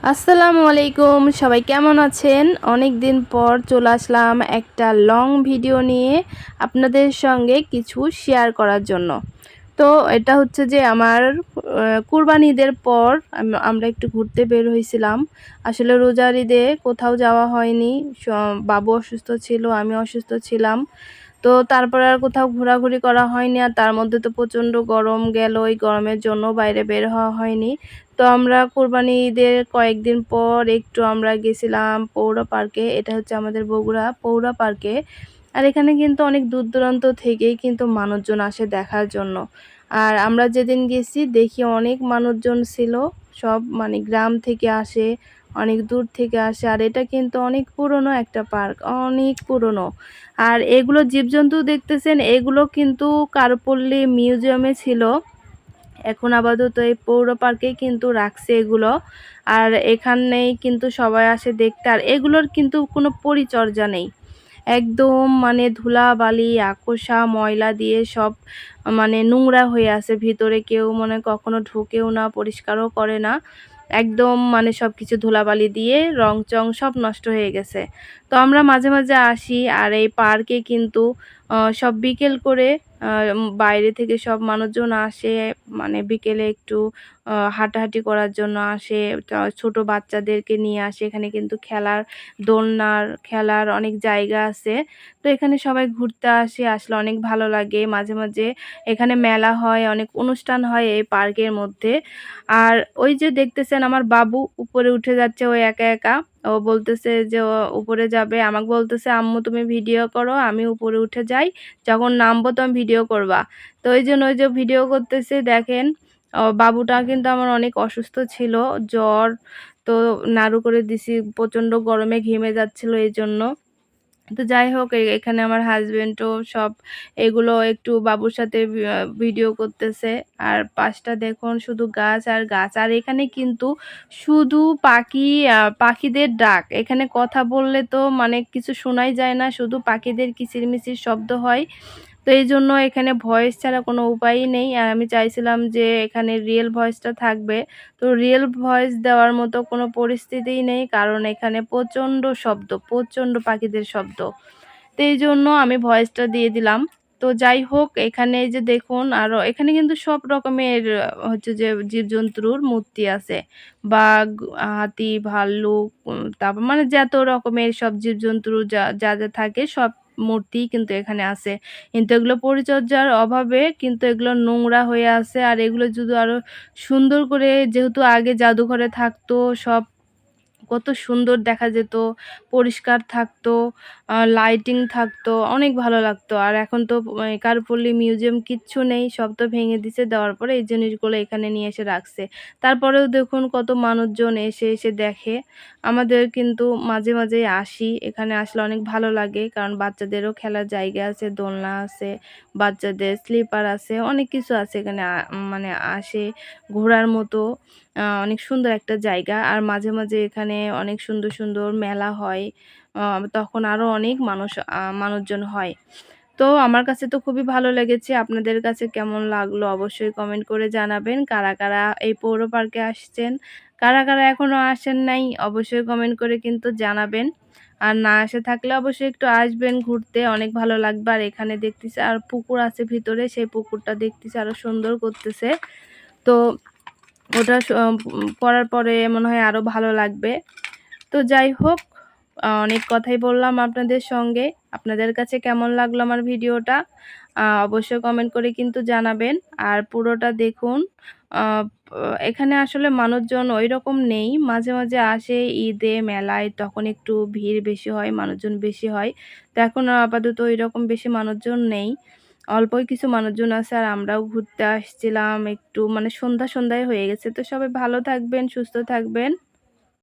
আসসালামু আলাইকুম, সবাই কেমন আছেন? অনেক দিন পর চলে আসলাম একটা লং ভিডিও নিয়ে আপনাদের সঙ্গে কিছু শেয়ার করার জন্য। তো এটা হচ্ছে যে আমার কুরবানি ঈদের পর আমরা একটু ঘুরতে বের হয়েছিলাম। আসলে রোজার ঈদে কোথাও যাওয়া হয়নি। বাবু অসুস্থ ছিল, আমি অসুস্থ ছিলাম। তো তারপরে আর কোথাও ঘোরাঘুরি করা হয়নি। আর তার মধ্যে তো প্রচণ্ড গরম গেল, ওই গরমের জন্য বাইরে বের হওয়া হয়নি। তো আমরা কোরবানি ঈদের কয়েকদিন পর একটু আমরা গেছিলাম পৌর পার্কে। এটা হচ্ছে আমাদের বগুড়া পৌর পার্কে। আর এখানে কিন্তু অনেক দূর দূরান্ত থেকেই কিন্তু মানুষজন আসে দেখার জন্য। আর আমরা যেদিন গেছি দেখি অনেক মানুষজন ছিল, সব মানে গ্রাম থেকে আসে, অনেক দূর থেকে আসে। আর এটা কিন্তু অনেক পুরনো একটা পার্ক, অনেক পুরনো। আর এগুলো জীবজন্তু দেখতেছেন, এগুলো কিন্তু কারুপল্লী মিউজিয়ামে ছিল, এখন আপাতত এই পৌর পার্কেই কিন্তু রাখছে এগুলো। আর এখানেই কিন্তু সবাই আসে দেখতে। আর এগুলোর কিন্তু কোনো পরিচর্যা নেই, একদম মানে ধুলাবালি আকোসা ময়লা দিয়ে সব মানে নোংরা হয়ে আছে ভিতরে, কেউ মনে কখনো ঢোকেও না, পরিষ্কারও করে না। একদম মানে সব কিছু ধুলাবালি দিয়ে রং চং সব নষ্ট হয়ে গেছে। তো আমরা মাঝে মাঝে আসি, আর এই পার্কে কিন্তু সব বিকেল করে বাইরে থেকে সব মানুষজন আসে, মানে বিকেলে একটু হাঁটাহাঁটি করার জন্য আসে। ছোট বাচ্চাদেরকে নিয়ে আসে, এখানে কিন্তু খেলার অনেক জায়গা আছে। তো এখানে সবাই ঘুরতে আসে, আসলে অনেক ভালো লাগে। মাঝে মাঝে এখানে মেলা হয়, অনেক অনুষ্ঠান হয় এই পার্কের মধ্যে। আর ওই যে দেখতেছেন আমার বাবু উপরে উঠে যাচ্ছে, ও একা একা। ও বলতেছে যে ও উপরে যাবে, আমাকে বলতেছে আম্মু তুমি ভিডিও করো, আমি উপরে উঠে যাই, যখন নামবো তুমি ভিডিও করবা। তো ওই জন্য ওই যে ভিডিও করতেছে দেখেন। বাবুটা কিন্তু আমার অনেক অসুস্থ ছিল, জ্বর। তো নাড়ু করে দিছি, প্রচণ্ড গরমে ঘেমে যাচ্ছিল এই জন্য। তো যাই হোক, এখানে আমার হাসব্যান্ডও সব এগুলো একটু বাবুর সাথে ভিডিও করতেছে। আর পাশটা দেখুন শুধু গাছ আর গাছ। আর এখানে কিন্তু শুধু পাখিদের ডাক। এখানে কথা বললে তো মানে কিছু শোনাই যায় না, শুধু পাখিদের কিচিরমিচির শব্দ হয়। তো এইজন্য এখানে ভয়েস ছাড়া কোনো উপায়ই নেই। আর আমি চাইছিলাম যে এখানে রিয়েল ভয়েসটা থাকবে। তো রিয়েল ভয়েস দেওয়ার মতো কোনো পরিস্থিতিই নেই, কারণ এখানে প্রচণ্ড শব্দ, প্রচণ্ড পাখিদের শব্দ। তো এইজন্য আমি ভয়েসটা দিয়ে দিলাম। তো যাই হোক, এখানে এই যে দেখুন আরো এখানে কিন্তু সব রকমের হচ্ছে যে জীবজন্তুর মূর্তি আছে। বাঘ, হাতি, ভাল্লুক, তারপর মানে যত রকমের সব জীবজন্তু যা থাকে সব মূর্তিই কিন্তু এখানে আছে। কিন্তু এগুলো পরিচর্যার অভাবে কিন্তু এগুলো নোংরা হয়ে আছে। আর এগুলো যদি আরো সুন্দর করে, যেহেতু আগে জাদুঘরে থাকতো, সব কত সুন্দর দেখা যেত, পরিষ্কার থাকতো, লাইটিং থাকতো, অনেক ভালো লাগতো। আর এখন তো কারুপল্লী মিউজিয়াম কিচ্ছু নেই, সব তো ভেঙে দিছে, দেওয়ার পরে এই জিনিসগুলো এখানে নিয়ে এসে রাখছে। তারপরেও দেখুন কত মানুষজন এসে দেখে। আমাদের কিন্তু মাঝে মাঝেই আসি, এখানে আসলে অনেক ভালো লাগে, কারণ বাচ্চাদেরও খেলার জায়গা আছে, দোলনা আছে, বাচ্চাদের স্লিপার আছে, অনেক কিছু আছে এখানে। মানে আসে ঘোরার মতো অনেক সুন্দর একটা জায়গা। আর মাঝে মাঝে এখানে অনেক সুন্দর সুন্দর মেলা হয়, তখন আরো অনেক মানুষজন হয়। তো আমার কাছে তো খুবই ভালো লেগেছে। আপনাদের কাছে কেমন লাগলো অবশ্যই কমেন্ট করে জানাবেন। কারা কারা এই পৌর পার্কে আসছেন, কারা কারা এখনো আসেন নাই, অবশ্যই কমেন্ট করে কিন্তু জানাবেন। আর না এসে থাকলে অবশ্যই একটু আসবেন ঘুরতে, অনেক ভালো লাগবে। আর এখানে দেখতেছি আর পুকুর আছে ভিতরে, সেই পুকুরটা দেখতেছি আরো সুন্দর করতেছে। তো ওটা পড়ার পরে মনে হয় আরো ভালো লাগবে। তো যাই হোক, অনেক কথাই বললাম আপনাদের সঙ্গে। আপনাদের কাছে কেমন লাগলো আমার ভিডিওটা? অবশ্যই কমেন্ট করে কিন্তু জানাবেন। আর পুরোটা দেখুন। আ এখানে আসলে মানুষজন ঐরকম নেই। মাঝে মাঝে আসে ঈদে, মেলায়, তখন একটু ভিড় বেশি হয়, মানুষজন বেশি হয়। তো এখন আপাতত ঐরকম বেশি মানুষজন নেই। অল্পই কিছু মানুষজন আছে। আর আমরাও ঘুরতে আসছিলাম একটু, মানে সন্ধ্যায় হয়ে গেছে। তো সবাই ভালো থাকবেন, সুস্থ থাকবেন।